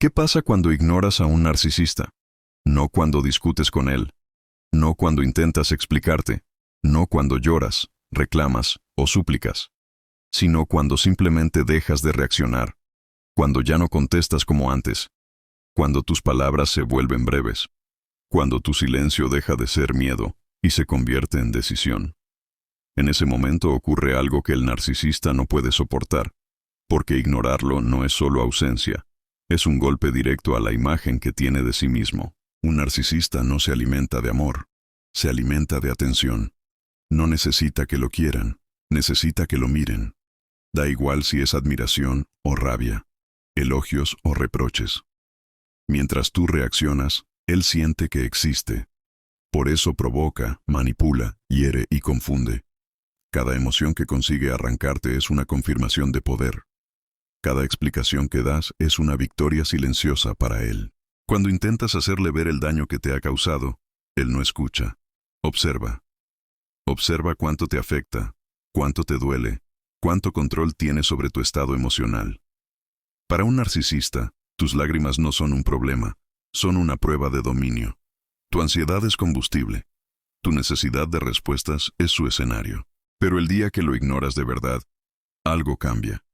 ¿Qué pasa cuando ignoras a un narcisista? No cuando discutes con él, no cuando intentas explicarte, no cuando lloras, reclamas o súplicas, sino cuando simplemente dejas de reaccionar, cuando ya no contestas como antes, cuando tus palabras se vuelven breves, cuando tu silencio deja de ser miedo y se convierte en decisión. En ese momento ocurre algo que el narcisista no puede soportar, porque ignorarlo no es solo ausencia, es un golpe directo a la imagen que tiene de sí mismo. Un narcisista no se alimenta de amor, se alimenta de atención. No necesita que lo quieran, necesita que lo miren. Da igual si es admiración o rabia, elogios o reproches. Mientras tú reaccionas, él siente que existe. Por eso provoca, manipula, hiere y confunde. Cada emoción que consigue arrancarte es una confirmación de poder. Cada explicación que das es una victoria silenciosa para él. Cuando intentas hacerle ver el daño que te ha causado, él no escucha. Observa. Observa cuánto te afecta, cuánto te duele, cuánto control tienes sobre tu estado emocional. Para un narcisista, tus lágrimas no son un problema, son una prueba de dominio. Tu ansiedad es combustible. Tu necesidad de respuestas es su escenario. Pero el día que lo ignoras de verdad, algo cambia.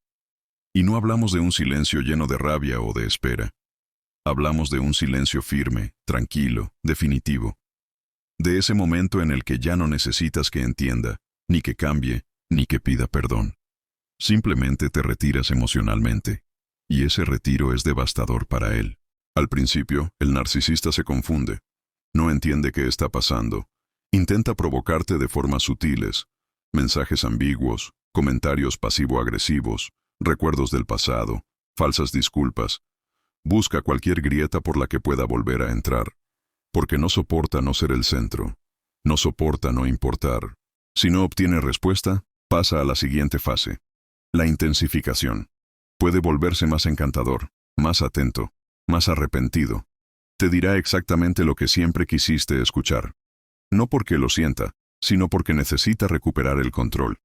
Y no hablamos de un silencio lleno de rabia o de espera. Hablamos de un silencio firme, tranquilo, definitivo. De ese momento en el que ya no necesitas que entienda, ni que cambie, ni que pida perdón. Simplemente te retiras emocionalmente. Y ese retiro es devastador para él. Al principio, el narcisista se confunde. No entiende qué está pasando. Intenta provocarte de formas sutiles. Mensajes ambiguos, comentarios pasivo-agresivos, recuerdos del pasado, falsas disculpas. Busca cualquier grieta por la que pueda volver a entrar. Porque no soporta no ser el centro. No soporta no importar. Si no obtiene respuesta, pasa a la siguiente fase. La intensificación. Puede volverse más encantador, más atento, más arrepentido. Te dirá exactamente lo que siempre quisiste escuchar. No porque lo sienta, sino porque necesita recuperar el control.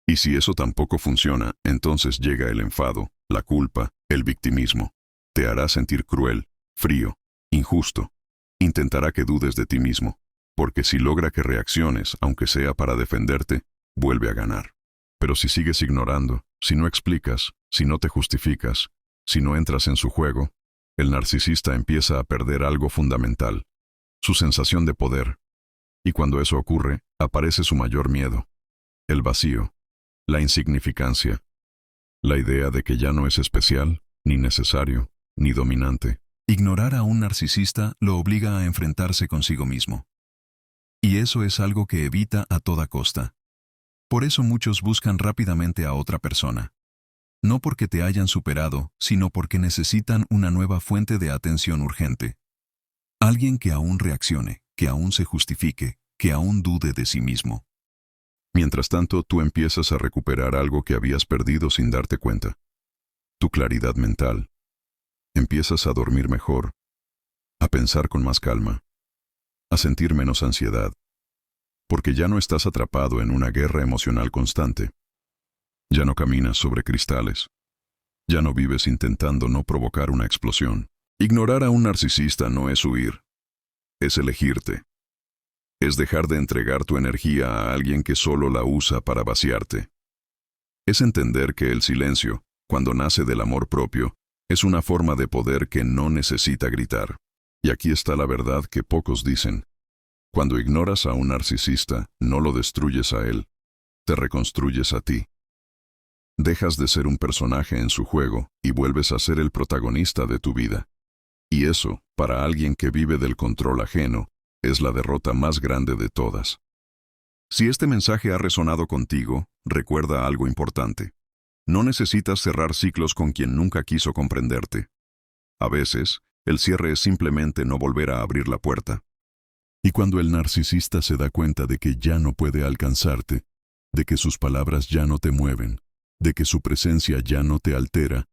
Y si eso tampoco funciona, entonces llega el enfado, la culpa, el victimismo. Te hará sentir cruel, frío, injusto. Intentará que dudes de ti mismo, porque si logra que reacciones, aunque sea para defenderte, vuelve a ganar. Pero si sigues ignorando, si no explicas, si no te justificas, si no entras en su juego, el narcisista empieza a perder algo fundamental, su sensación de poder. Y cuando eso ocurre, aparece su mayor miedo, el vacío, la insignificancia, la idea de que ya no es especial, ni necesario, ni dominante. Ignorar a un narcisista lo obliga a enfrentarse consigo mismo. Y eso es algo que evita a toda costa. Por eso muchos buscan rápidamente a otra persona. No porque te hayan superado, sino porque necesitan una nueva fuente de atención urgente. Alguien que aún reaccione, que aún se justifique, que aún dude de sí mismo. Mientras tanto, tú empiezas a recuperar algo que habías perdido sin darte cuenta. Tu claridad mental. Empiezas a dormir mejor, a pensar con más calma, a sentir menos ansiedad, porque ya no estás atrapado en una guerra emocional constante. Ya no caminas sobre cristales. Ya no vives intentando no provocar una explosión. Ignorar a un narcisista no es huir, es elegirte. Es dejar de entregar tu energía a alguien que solo la usa para vaciarte. Es entender que el silencio, cuando nace del amor propio, es una forma de poder que no necesita gritar. Y aquí está la verdad que pocos dicen. Cuando ignoras a un narcisista, no lo destruyes a él, te reconstruyes a ti. Dejas de ser un personaje en su juego y vuelves a ser el protagonista de tu vida. Y eso, para alguien que vive del control ajeno, es la derrota más grande de todas. Si este mensaje ha resonado contigo, recuerda algo importante. No necesitas cerrar ciclos con quien nunca quiso comprenderte. A veces, el cierre es simplemente no volver a abrir la puerta. Y cuando el narcisista se da cuenta de que ya no puede alcanzarte, de que sus palabras ya no te mueven, de que su presencia ya no te altera,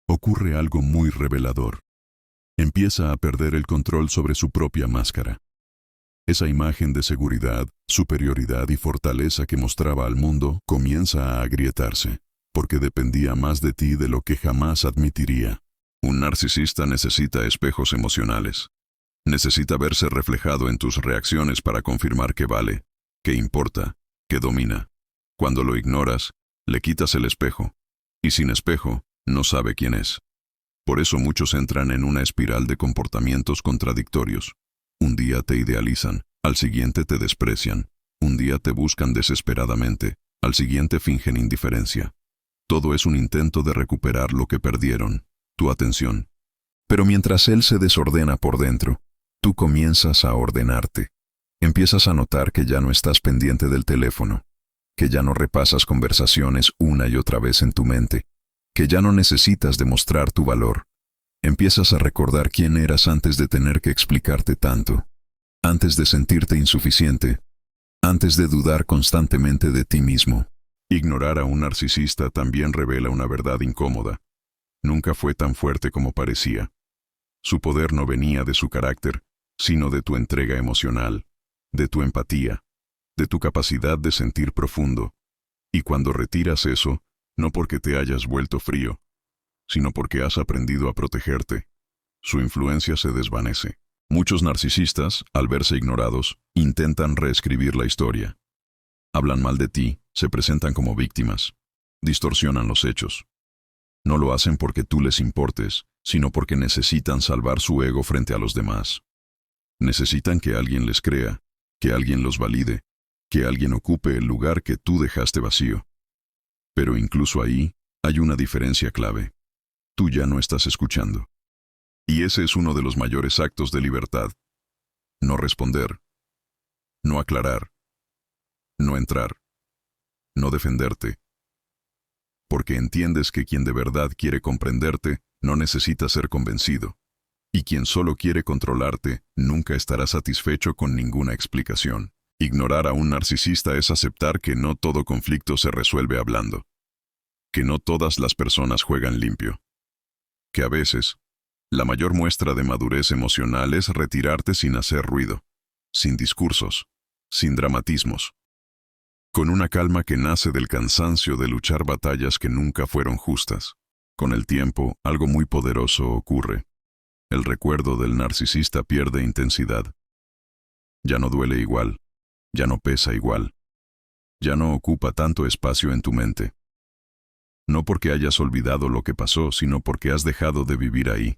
ocurre algo muy revelador. Empieza a perder el control sobre su propia máscara. Esa imagen de seguridad, superioridad y fortaleza que mostraba al mundo comienza a agrietarse, porque dependía más de ti de lo que jamás admitiría. Un narcisista necesita espejos emocionales. Necesita verse reflejado en tus reacciones para confirmar que vale, que importa, que domina. Cuando lo ignoras, le quitas el espejo. Y sin espejo, no sabe quién es. Por eso muchos entran en una espiral de comportamientos contradictorios. Un día te idealizan, al siguiente te desprecian. Un día te buscan desesperadamente, al siguiente fingen indiferencia. Todo es un intento de recuperar lo que perdieron, tu atención. Pero mientras él se desordena por dentro, tú comienzas a ordenarte. Empiezas a notar que ya no estás pendiente del teléfono, que ya no repasas conversaciones una y otra vez en tu mente, que ya no necesitas demostrar tu valor. Empiezas a recordar quién eras antes de tener que explicarte tanto, antes de sentirte insuficiente, antes de dudar constantemente de ti mismo. Ignorar a un narcisista también revela una verdad incómoda. Nunca fue tan fuerte como parecía. Su poder no venía de su carácter, sino de tu entrega emocional, de tu empatía, de tu capacidad de sentir profundo. Y cuando retiras eso, no porque te hayas vuelto frío, sino porque has aprendido a protegerte, su influencia se desvanece. Muchos narcisistas, al verse ignorados, intentan reescribir la historia. Hablan mal de ti, se presentan como víctimas, distorsionan los hechos. No lo hacen porque tú les importes, sino porque necesitan salvar su ego frente a los demás. Necesitan que alguien les crea, que alguien los valide, que alguien ocupe el lugar que tú dejaste vacío. Pero incluso ahí, hay una diferencia clave. Tú ya no estás escuchando. Y ese es uno de los mayores actos de libertad. No responder, no aclarar, no entrar, no defenderte. Porque entiendes que quien de verdad quiere comprenderte no necesita ser convencido. Y quien solo quiere controlarte nunca estará satisfecho con ninguna explicación. Ignorar a un narcisista es aceptar que no todo conflicto se resuelve hablando. Que no todas las personas juegan limpio. Que a veces, la mayor muestra de madurez emocional es retirarte sin hacer ruido, sin discursos, sin dramatismos. Con una calma que nace del cansancio de luchar batallas que nunca fueron justas. Con el tiempo, algo muy poderoso ocurre. El recuerdo del narcisista pierde intensidad. Ya no duele igual, ya no pesa igual, ya no ocupa tanto espacio en tu mente. No porque hayas olvidado lo que pasó, sino porque has dejado de vivir ahí.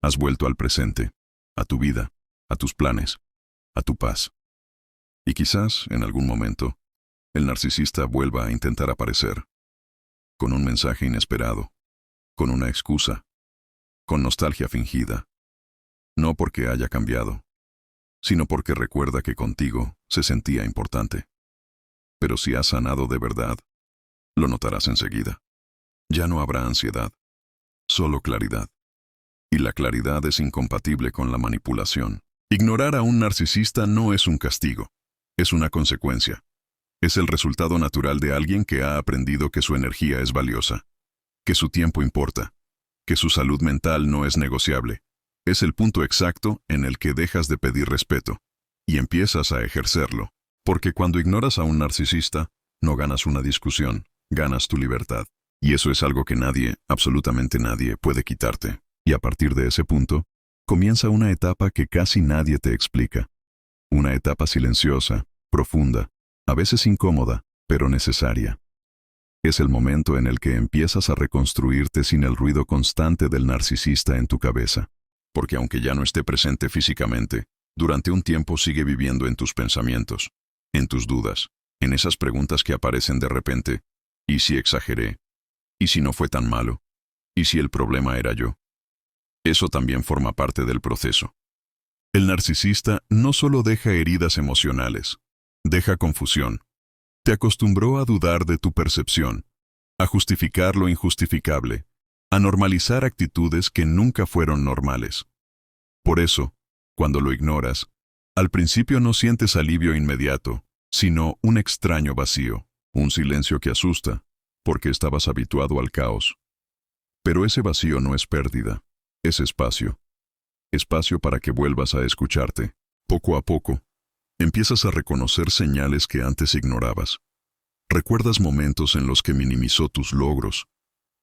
Has vuelto al presente, a tu vida, a tus planes, a tu paz. Y quizás, en algún momento, el narcisista vuelva a intentar aparecer, con un mensaje inesperado, con una excusa, con nostalgia fingida. No porque haya cambiado, sino porque recuerda que contigo se sentía importante. Pero si has sanado de verdad, lo notarás enseguida. Ya no habrá ansiedad, solo claridad. Y la claridad es incompatible con la manipulación. Ignorar a un narcisista no es un castigo, es una consecuencia. Es el resultado natural de alguien que ha aprendido que su energía es valiosa, que su tiempo importa, que su salud mental no es negociable. Es el punto exacto en el que dejas de pedir respeto y empiezas a ejercerlo. Porque cuando ignoras a un narcisista, no ganas una discusión, ganas tu libertad. Y eso es algo que nadie, absolutamente nadie, puede quitarte. Y a partir de ese punto, comienza una etapa que casi nadie te explica. Una etapa silenciosa, profunda, a veces incómoda, pero necesaria. Es el momento en el que empiezas a reconstruirte sin el ruido constante del narcisista en tu cabeza. Porque aunque ya no esté presente físicamente, durante un tiempo sigue viviendo en tus pensamientos, en tus dudas, en esas preguntas que aparecen de repente. ¿Y si exageré? ¿Y si no fue tan malo? ¿Y si el problema era yo? Eso también forma parte del proceso. El narcisista no solo deja heridas emocionales, deja confusión. Te acostumbró a dudar de tu percepción, a justificar lo injustificable, a normalizar actitudes que nunca fueron normales. Por eso, cuando lo ignoras, al principio no sientes alivio inmediato, sino un extraño vacío, un silencio que asusta, porque estabas habituado al caos. Pero ese vacío no es pérdida, es espacio. Espacio para que vuelvas a escucharte. Poco a poco, empiezas a reconocer señales que antes ignorabas. Recuerdas momentos en los que minimizó tus logros,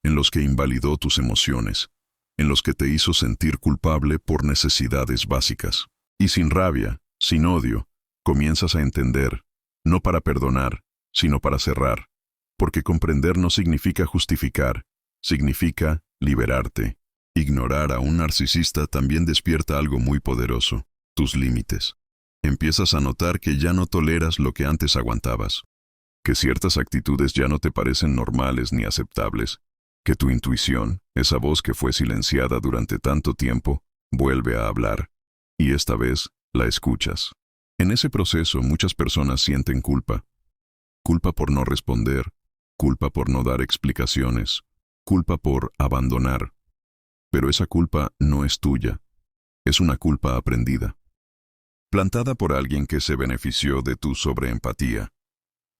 en los que invalidó tus emociones, en los que te hizo sentir culpable por necesidades básicas. Y sin rabia, sin odio, comienzas a entender, no para perdonar, sino para cerrar, porque comprender no significa justificar, significa liberarte. Ignorar a un narcisista también despierta algo muy poderoso, tus límites. Empiezas a notar que ya no toleras lo que antes aguantabas, que ciertas actitudes ya no te parecen normales ni aceptables, que tu intuición, esa voz que fue silenciada durante tanto tiempo, vuelve a hablar, y esta vez la escuchas. En ese proceso muchas personas sienten culpa. Culpa por no responder, culpa por no dar explicaciones, culpa por abandonar. Pero esa culpa no es tuya, es una culpa aprendida, plantada por alguien que se benefició de tu sobreempatía.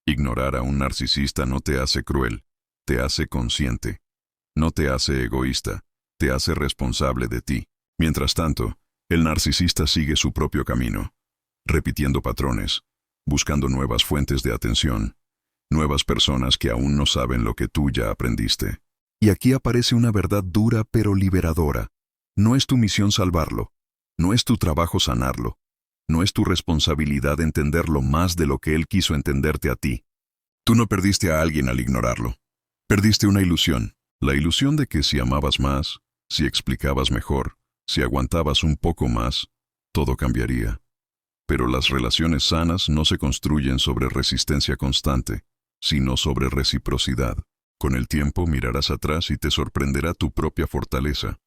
Ignorar a un narcisista no te hace cruel, te hace consciente. No te hace egoísta, te hace responsable de ti. Mientras tanto, el narcisista sigue su propio camino, repitiendo patrones, buscando nuevas fuentes de atención, nuevas personas que aún no saben lo que tú ya aprendiste. Y aquí aparece una verdad dura pero liberadora. No es tu misión salvarlo, no es tu trabajo sanarlo, no es tu responsabilidad entenderlo más de lo que él quiso entenderte a ti. Tú no perdiste a alguien al ignorarlo. Perdiste una ilusión, la ilusión de que si amabas más, si explicabas mejor, si aguantabas un poco más, todo cambiaría. Pero las relaciones sanas no se construyen sobre resistencia constante, sino sobre reciprocidad. Con el tiempo mirarás atrás y te sorprenderá tu propia fortaleza.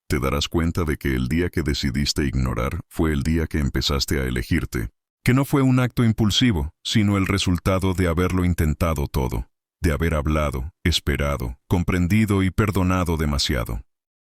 Te darás cuenta de que el día que decidiste ignorar fue el día que empezaste a elegirte, que no fue un acto impulsivo, sino el resultado de haberlo intentado todo, de haber hablado, esperado, comprendido y perdonado demasiado.